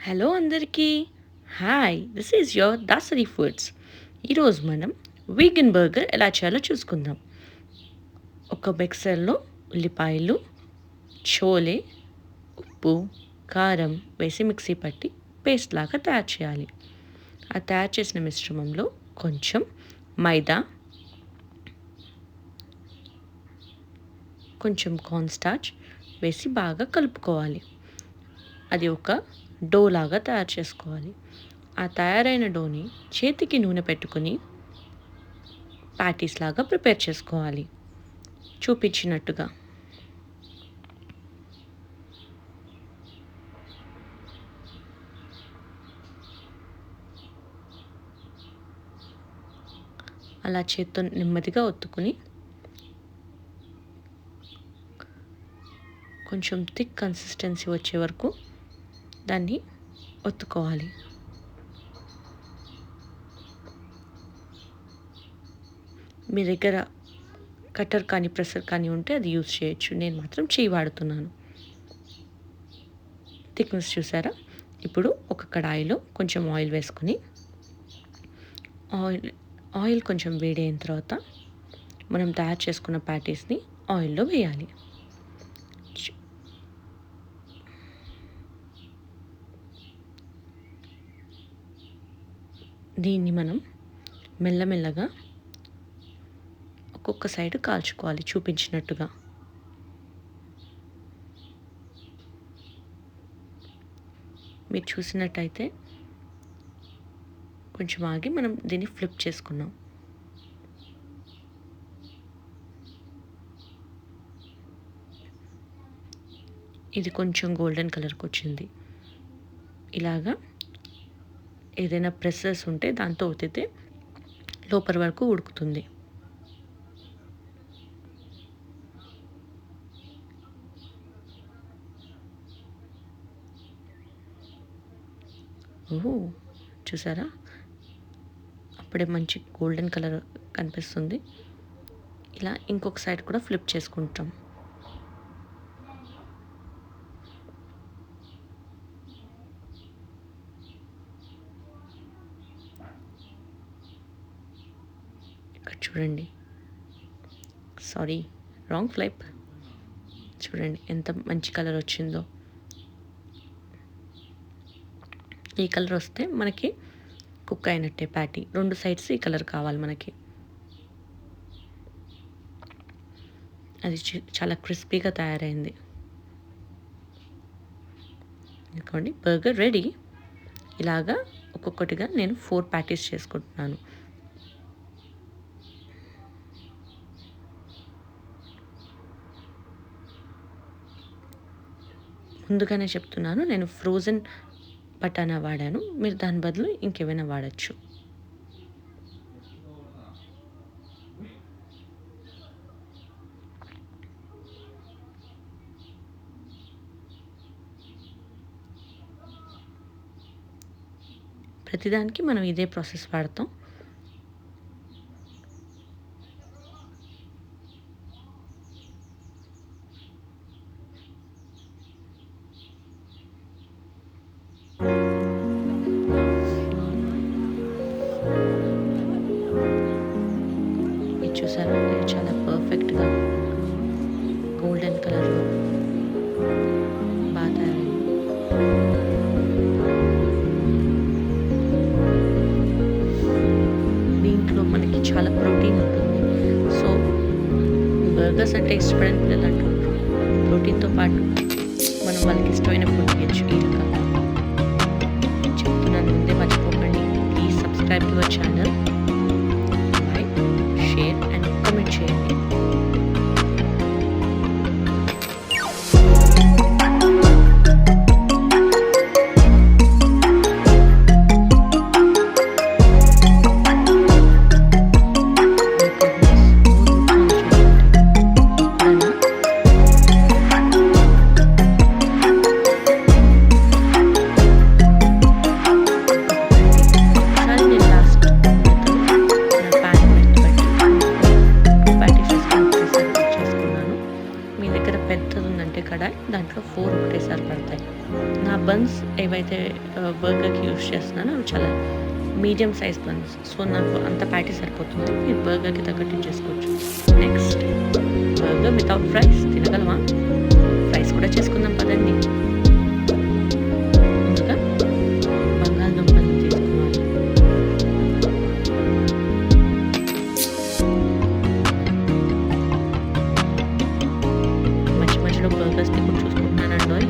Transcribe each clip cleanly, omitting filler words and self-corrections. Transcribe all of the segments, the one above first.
Hello అందరికీ. Hi, this is your Dasari foods. ఈరోజు మనం వీగన్ బర్గర్ ఎలా చేయాలో చూసుకుందాం. ఒక మిక్సర్లో ఉల్లిపాయలు, చోలే, ఉప్పు, కారం వేసి మిక్సీ పట్టి పేస్ట్ లాగా తయారు చేయాలి. ఆ తయారు చేసిన మిశ్రమంలో కొంచెం మైదా, కొంచెం కార్న్ స్టార్చ్ వేసి బాగా కలుపుకోవాలి. అది ఒక డో లాగా తయారు చేసుకోవాలి. ఆ తయారైన డోని చేతికి నూనె పెట్టుకుని ప్యాటీస్ లాగా ప్రిపేర్ చేసుకోవాలి చూపించినట్టుగా. అలా చేత్తో నెమ్మదిగా ఒత్తుకుని కొంచెం థిక్ కన్సిస్టెన్సీ వచ్చే వరకు దాన్ని ఒత్తుకోవాలి. మీ దగ్గర కటర్ కానీ ప్రెషర్ కానీ ఉంటే అది యూజ్ చేయొచ్చు. నేను మాత్రం చేయి వాడుతున్నాను. థిక్నెస్ చూసారా? ఇప్పుడు ఒక కడాయిలో కొంచెం ఆయిల్ వేసుకొని ఆయిల్ కొంచెం వేడి అయిన తర్వాత మనం తయారు చేసుకున్న ప్యాటీస్ని ఆయిల్లో వేయాలి. దీన్ని మనం మెల్లమెల్లగా ఒక్కొక్క సైడ్ కాల్చుకోవాలి చూపించినట్టుగా. మీరు చూసినట్టయితే కొంచెం ఆగి మనం దీన్ని ఫ్లిప్ చేసుకున్నాం. ఇది కొంచెం గోల్డెన్ కలర్కి వచ్చింది. ఇలాగా ఏదైనా ప్రెసెస్ ఉంటే దాంతో ఒత్తితే లోపల వరకు ఉడుకుతుంది. ఓహో, చూసారా? అప్పుడే మంచి గోల్డెన్ కలర్ కనిపిస్తుంది. ఇలా ఇంకొక సైడ్ కూడా ఫ్లిప్ చేసుకుంటాం. ఇక్కడ చూడండి, సారీ, రాంగ్ ఫ్లిప్. చూడండి ఎంత మంచి కలర్ వచ్చిందో. ఈ కలర్ వస్తే మనకి కుక్ అయినట్టే ప్యాటీ. రెండు సైడ్స్ ఈ కలర్ కావాలి మనకి. అది చాలా క్రిస్పీగా తయారైంది. ఇంకోండి, బర్గర్ రెడీ. ఇలాగా ఒక్కొక్కటిగా నేను 4 ప్యాటీస్ చేసుకుంటున్నాను. ముందుగానే చెప్తున్నాను, నేను ఫ్రోజన్ బటానా వాడాను. మీరు దాని బదులు ఇంకేమైనా వాడచ్చు. ప్రతిదానికి మనం ఇదే ప్రాసెస్ వాడతాం. ఇది చూసారా? ఇది చాలా పర్ఫెక్ట్గా గోల్డెన్ కలర్లో బాగా తయారైంది. దీంట్లో మనకి చాలా ప్రోటీన్ ఉంటుంది. సో బర్గర్స్ అంటే ఇష్టపడని పిల్లలు అంటుంటారు. ప్రోటీన్తో పాటు మనం వాళ్ళకి ఇష్టమైన ఫుడ్ ఇవ్వచ్చు. ఈ రకంగా చెప్తున్నాను, ముందే మర్చిపోకండి. Please subscribe to our channel, like, share and comment చేయండి. బర్గర్‌కి యూజ్ చేస్తున్నాను. అవి చాలా మీడియం సైజ్ బన్స్. సో, నాకు అంత ప్యాటీ సరిపోతుంది. మీరు బర్గర్‌కి తగ్గట్టు చేసుకోవచ్చు. నెక్స్ట్ బర్గర్ వితౌట్ ఫ్రైస్ తినగలమా? ఫ్రైస్ కూడా చేసుకుందాం పదండి. ముందుగా బంగాళదుంపల్ని తీసుకోవాలి. మధ్య మధ్యలో బర్గర్స్‌ని కూడా చూసుకుంటున్నానండోయ్.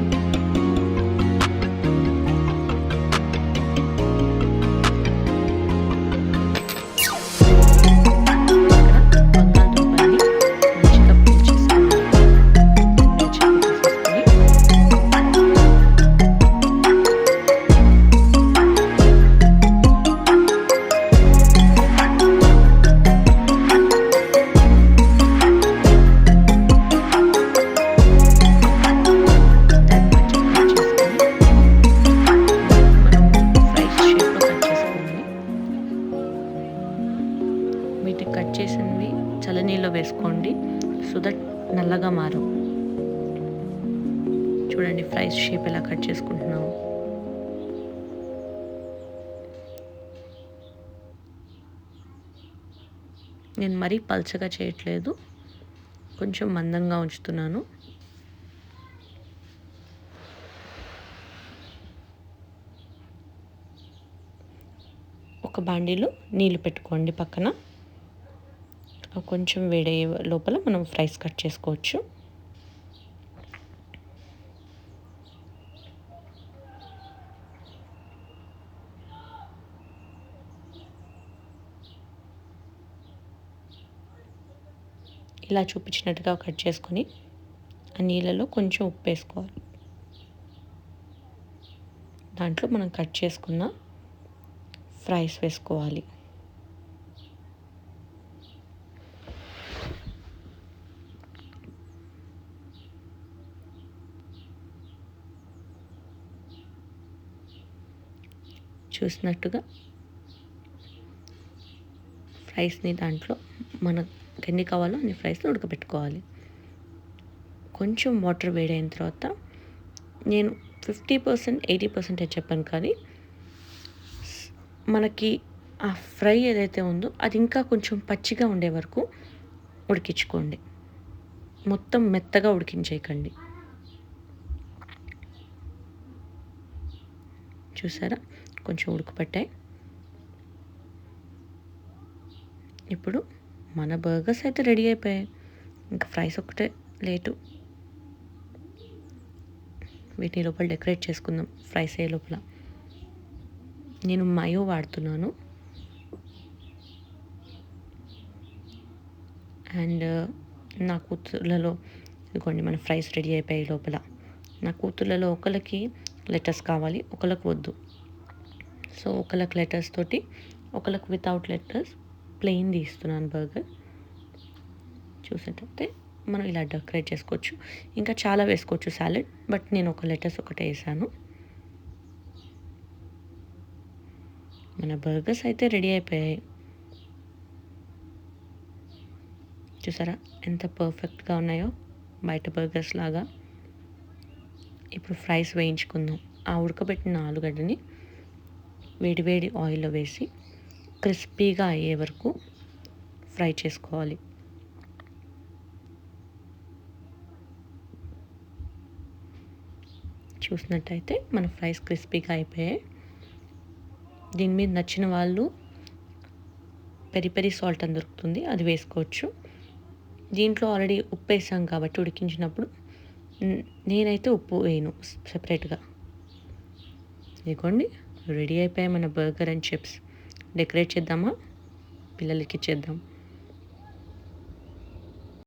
బంగాళదుంపల్ని మంచిగా పీల్ చేసుకోవాలి. చిన్న చెక్కు తీసేసుకొని దాన్ని మంచిగా కట్ చేసుకొని మనం ఫ్రైస్ షేప్‌లో కట్ చేసుకోవాలి. వీటిని కట్ చేసినవి చల్లనీళ్ళలో వేసుకోండి. సో దట్ నల్లగా మారవు. చూడండి ఫ్రైస్ షేప్ ఎలా కట్ చేసుకుంటున్నాము. నేను మరీ పల్చగా చేయట్లేదు. కొంచెం మందంగా ఉంచుతున్నాను. ఒక బాండీలో నీళ్లు పెట్టుకోండి పక్కన. అవి కొంచెం వేడయ్యే లోపల మనం ఫ్రైస్ కట్ చేసుకోవచ్చు. ఇలా చూపించినట్టుగా కట్ చేసుకొని ఆ నీళ్ళలో కొంచెం ఉప్పు వేసుకోవాలి. దాంట్లో మనం కట్ చేసుకున్న ఫ్రైస్ వేసుకోవాలి. చూసినట్టుగా ఫ్రైస్ని దాంట్లో మనకు ఎన్ని కావాలో అన్ని ఫ్రైస్ని ఉడకబెట్టుకోవాలి. కొంచెం వాటర్ వేడైన తర్వాత నేను 50% 80% చెప్పాను కానీ మనకి ఆ ఫ్రై ఏదైతే ఉందో అది ఇంకా కొంచెం పచ్చిగా ఉండే వరకు ఉడికించుకోండి. మొత్తం మెత్తగా ఉడికించేయకండి. చూసారా కొంచెం ఉడకబెట్టాయి. ఇప్పుడు మన బర్గర్స్ అయితే రెడీ అయిపోయాయి. ఇంకా ఫ్రైస్ ఒక్కటే లేటు. వీటి లోపల డెకరేట్ చేసుకుందాం ఫ్రైస్ అయ్యే లోపల. నేను మయో వాడుతున్నాను. అండ్ నా కూతుర్లలో ఇదిగోండి మన ఫ్రైస్ రెడీ అయిపోయాయి లోపల. నా కూతుర్లలో ఒకళ్ళకి లెటర్స్ కావాలి, ఒకళ్ళకి వద్దు. సో ఒకళ్ళకి లెటర్స్ తోటి, ఒకళ్ళకి వితౌట్ లెటర్స్ ప్లెయిన్ తీస్తున్నాను బర్గర్. చూసినట్టయితే మనం ఇలా డెకరేట్ చేసుకోవచ్చు. ఇంకా చాలా వేసుకోవచ్చు సాలెడ్, బట్ నేను ఒక లెటర్స్ ఒకటే వేసాను. మన బర్గర్స్ అయితే రెడీ అయిపోయాయి. చూసారా ఎంత పర్ఫెక్ట్గా ఉన్నాయో బయట బర్గర్స్ లాగా. ఇప్పుడు ఫ్రైస్ వేయించుకుందాం. ఆ ఉడకబెట్టిన ఆలుగడ్డని వేడివేడి ఆయిల్లో వేసి క్రిస్పీగా అయ్యే వరకు ఫ్రై చేసుకోవాలి. చూసినట్టయితే మన ఫ్రైస్ క్రిస్పీగా అయిపోయాయి. దీని మీద నచ్చిన వాళ్ళు పెరి పెరి సాల్ట్ అని దొరుకుతుంది, అది వేసుకోవచ్చు. దీంట్లో ఆల్రెడీ ఉప్పు వేసాం కాబట్టి ఉడికించినప్పుడు నేనైతే ఉప్పు వేయను సెపరేట్గా. ఇదిగోండి రెడీ అయిపోయాయి మన బర్గర్ అండ్ చిప్స్. డెకరేట్ చేద్దామా? పిల్లలకి ఇచ్చేద్దాం.